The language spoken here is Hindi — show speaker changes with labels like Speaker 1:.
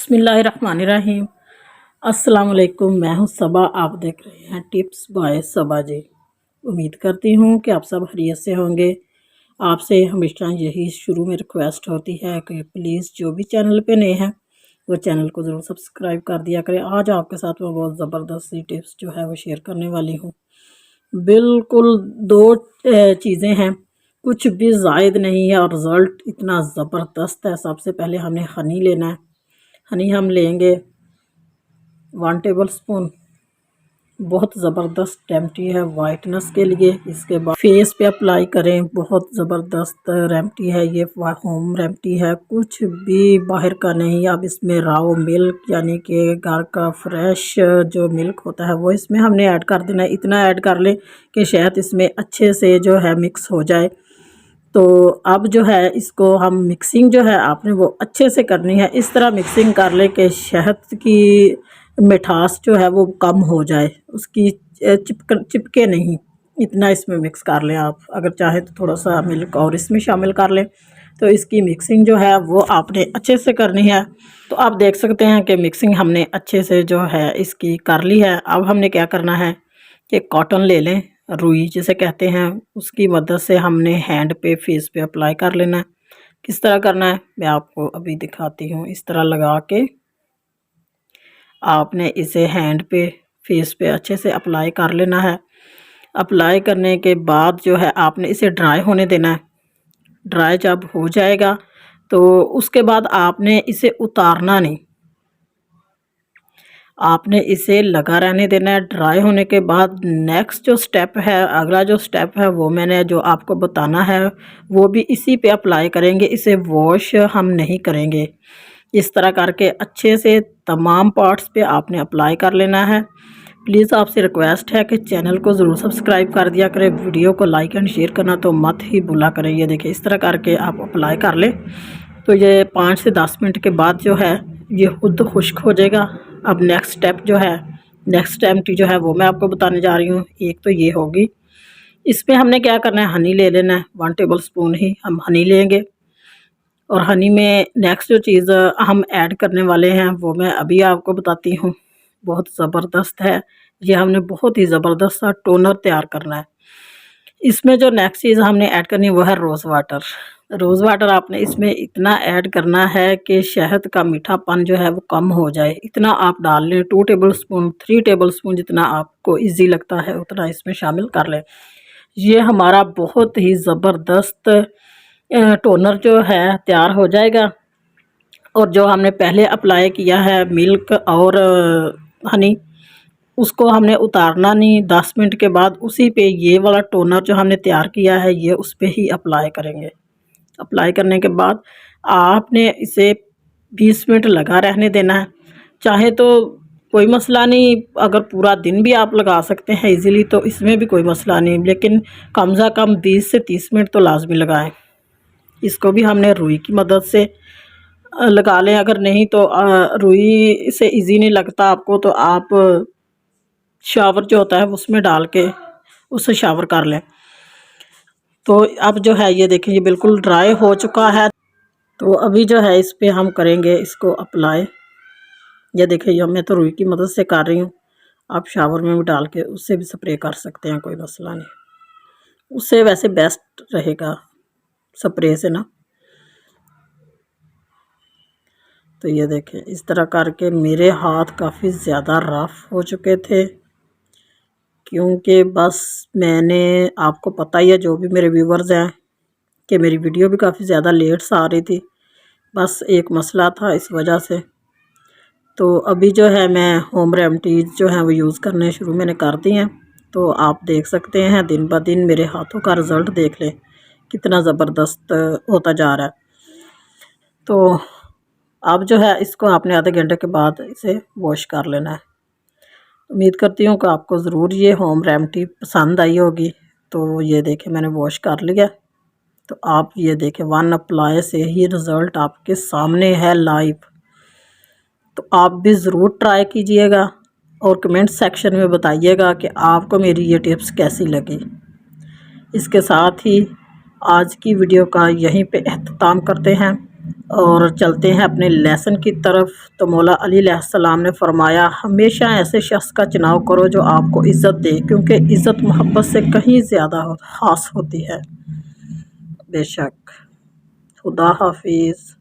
Speaker 1: बिस्मिल्लाहिर्रहमानिर्रहीम। अस्सलाम वालेकुम। मैं हूं सबा, आप देख रहे हैं टिप्स बाय सबा जी। उम्मीद करती हूं कि आप सब खैरियत से होंगे। आपसे हमेशा यही शुरू में रिक्वेस्ट होती है कि प्लीज़ जो भी चैनल पे नए हैं वो चैनल को ज़रूर सब्सक्राइब कर दिया करें। आज आपके साथ मैं बहुत ज़बरदस्त सी टिप्स जो है वो शेयर करने वाली हूँ। बिल्कुल दो चीज़ें हैं, कुछ भी ज़ायद नहीं है और रिज़ल्ट इतना ज़बरदस्त है। सबसे पहले हमने हनी लेना है। हनी हम लेंगे 1 टेबल स्पून। बहुत ज़बरदस्त रेमेडी है वाइटनेस के लिए। इसके बाद फेस पे अप्लाई करें, बहुत ज़बरदस्त रेमेडी है ये, होम रेमेडी है, कुछ भी बाहर का नहीं। अब इसमें राव मिल्क यानी कि घर का फ्रेश जो मिल्क होता है वो इसमें हमने ऐड कर देना है। इतना ऐड कर लें कि शहद इसमें अच्छे से जो है मिक्स हो जाए। तो अब जो है इसको हम मिक्सिंग जो है आपने वो अच्छे से करनी है। इस तरह मिक्सिंग कर ले कि शहद की मिठास जो है वो कम हो जाए, उसकी चिपके नहीं। इतना इसमें मिक्स कर लें आप। अगर चाहे तो थोड़ा सा मिल्क और इसमें शामिल कर लें। तो इसकी मिक्सिंग जो है वो आपने अच्छे से करनी है। तो आप देख सकते हैं कि मिक्सिंग हमने अच्छे से जो है इसकी कर ली है। अब हमने क्या करना है कि कॉटन ले लें, रुई जिसे कहते हैं, उसकी मदद से हमने हैंड पे फेस पे अप्लाई कर लेना है। किस तरह करना है मैं आपको अभी दिखाती हूँ। इस तरह लगा के आपने इसे हैंड पे फेस पे अच्छे से अप्लाई कर लेना है। अप्लाई करने के बाद जो है आपने इसे ड्राई होने देना है। ड्राई जब हो जाएगा तो उसके बाद आपने इसे उतारना नहीं, आपने इसे लगा रहने देना है। ड्राई होने के बाद नेक्स्ट जो स्टेप है, अगला जो स्टेप है वो मैंने जो आपको बताना है वो भी इसी पे अप्लाई करेंगे। इसे वॉश हम नहीं करेंगे। इस तरह करके अच्छे से तमाम पार्ट्स पे आपने अप्लाई कर लेना है। प्लीज़ आपसे रिक्वेस्ट है कि चैनल को ज़रूर सब्सक्राइब कर दिया करें, वीडियो को लाइक एंड शेयर करना तो मत ही भूला करें। ये देखिए इस तरह करके आप अप्लाई कर लें तो ये 5 से 10 मिनट के बाद जो है ये खुद खुश्क हो जाएगा। अब नेक्स्ट स्टेप जो है, नेक्स्ट स्टेप जो है वो मैं आपको बताने जा रही हूँ। एक तो ये होगी, इसमें हमने क्या करना है, हनी ले लेना है। 1 टेबल स्पून ही हम हनी लेंगे और हनी में नेक्स्ट जो चीज़ हम ऐड करने वाले हैं वो मैं अभी आपको बताती हूँ। बहुत ज़बरदस्त है ये, हमने बहुत ही ज़बरदस्त सा टोनर तैयार करना है। इसमें जो नेक्स्ट चीज़ हमने ऐड करनी है वो है रोज़ वाटर। रोज़ वाटर आपने इसमें इतना ऐड करना है कि शहद का मीठापन जो है वो कम हो जाए। इतना आप डाल लें, 2 टेबल स्पून 3 टेबल स्पून जितना आपको इजी लगता है उतना इसमें शामिल कर लें। ये हमारा बहुत ही ज़बरदस्त टोनर जो है तैयार हो जाएगा। और जो हमने पहले अप्लाई किया है मिल्क और हनी, उसको हमने उतारना नहीं। 10 मिनट के बाद उसी पे ये वाला टोनर जो हमने तैयार किया है ये उस पे ही अप्लाई करेंगे। अप्लाई करने के बाद आपने इसे 20 मिनट लगा रहने देना है। चाहे तो कोई मसला नहीं, अगर पूरा दिन भी आप लगा सकते हैं इजीली तो इसमें भी कोई मसला नहीं, लेकिन कम से कम 20 से 30 मिनट तो लाजमी लगाएं। इसको भी हमने रुई की मदद से लगा लें। अगर नहीं तो रुई से इजी नहीं लगता आपको तो आप शावर जो होता है उसमें डाल के उससे शावर कर लें। तो अब जो है ये देखिए ये बिल्कुल ड्राई हो चुका है। तो अभी जो है इस पे हम करेंगे इसको अप्लाई। ये देखिए ये मैं तो रुई की मदद से कर रही हूँ, आप शावर में भी डाल के उससे भी स्प्रे कर सकते हैं, कोई मसला नहीं। उससे वैसे बेस्ट रहेगा स्प्रे से ना। तो ये देखें इस तरह करके मेरे हाथ काफ़ी ज़्यादा रफ़ हो चुके थे, क्योंकि बस मैंने, आपको पता ही है जो भी मेरे व्यूवर्स हैं कि मेरी वीडियो भी काफ़ी ज़्यादा लेट से आ रही थी। बस एक मसला था इस वजह से। तो अभी जो है मैं होम रेमेडीज़ जो हैं वो यूज़ करने शुरू मैंने कर दी हैं। तो आप देख सकते हैं दिन ब दिन मेरे हाथों का रिज़ल्ट देख लें कितना ज़बरदस्त होता जा रहा है। तो अब जो है इसको आपने आधे घंटे के बाद इसे वॉश कर लेना है। उम्मीद करती हूँ कि आपको ज़रूर ये होम रेमेडी पसंद आई होगी। तो ये देखें मैंने वॉश कर लिया। तो आप ये देखें 1 अप्लाई से ही रिज़ल्ट आपके सामने है लाइव। तो आप भी ज़रूर ट्राई कीजिएगा और कमेंट सेक्शन में बताइएगा कि आपको मेरी ये टिप्स कैसी लगी। इसके साथ ही आज की वीडियो का यहीं पे अख्ताम करते हैं। और चलते हैं अपने लेसन की तरफ। तो मौला अली अलैहिस्सलाम ने फरमाया, हमेशा ऐसे शख्स का चुनाव करो जो आपको इज़्ज़त दे, क्योंकि इज़्ज़त मोहब्बत से कहीं ज़्यादा ख़ास होती है। बेशक। खुदा हाफिज़।